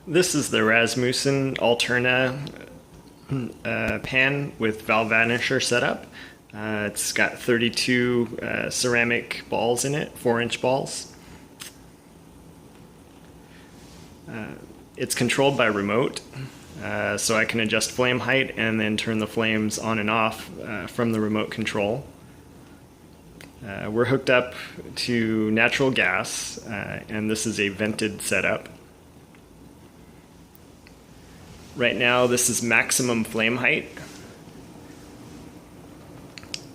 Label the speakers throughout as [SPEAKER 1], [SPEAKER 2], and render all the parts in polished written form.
[SPEAKER 1] This is the Rasmussen Alterna pan with Valve Vanisher setup. It's got 32 ceramic balls in it, 4-inch balls. It's controlled by remote, so I can adjust flame height and then turn the flames on and off from the remote control. We're hooked up to natural gas, and this is a vented setup. Right now, this is maximum flame height.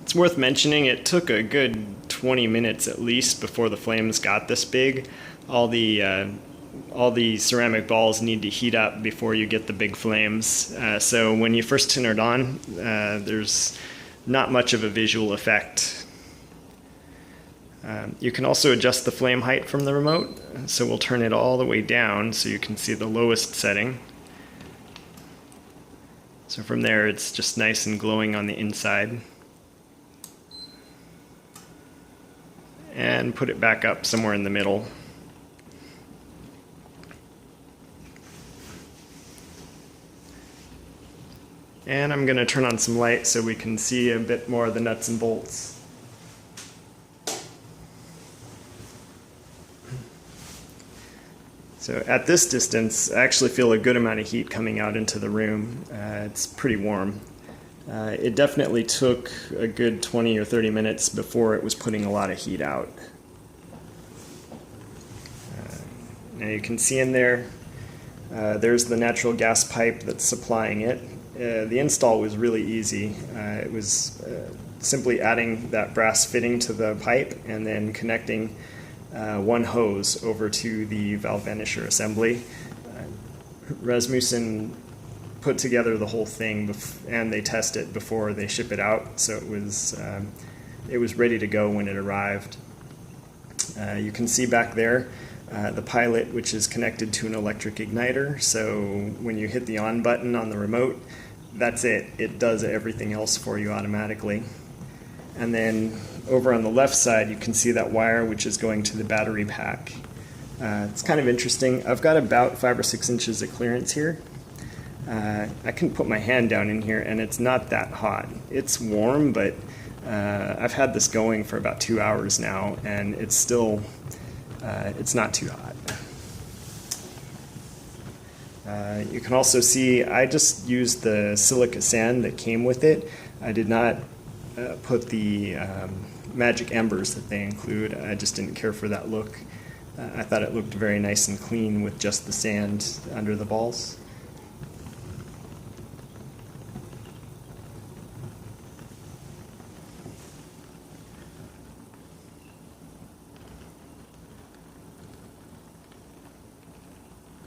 [SPEAKER 1] It's worth mentioning it took a good 20 minutes at least before the flames got this big. All the ceramic balls need to heat up before you get the big flames. So when you first turn it on, there's not much of a visual effect. You can also adjust the flame height from the remote, so we'll turn it all the way down so you can see the lowest setting. So from there it's just nice and glowing on the inside. And put it back up somewhere in the middle. And I'm going to turn on some light so we can see a bit more of the nuts and bolts. So at this distance, I actually feel a good amount of heat coming out into the room. It's pretty warm. It definitely took a good 20 or 30 minutes before it was putting a lot of heat out. Now you can see in there, there's the natural gas pipe that's supplying it. The install was really easy. It was simply adding that brass fitting to the pipe and then connecting one hose over to the Valve Vanisher assembly. Rasmussen put together the whole thing and they test it before they ship it out, so it was ready to go when it arrived. You can see back there the pilot, which is connected to an electric igniter, so when you hit the on button on the remote, that's it. It does everything else for you automatically. And then over on the left side, you can see that wire which is going to the battery pack. It's kind of interesting. I've got about 5 or 6 inches of clearance here. I can put my hand down in here and it's not that hot. It's warm, but I've had this going for about 2 hours now and it's still, it's not too hot. You can also see I just used the silica sand that came with it. I did not put the magic embers that they include. I just didn't care for that look. I thought it looked very nice and clean with just the sand under the balls.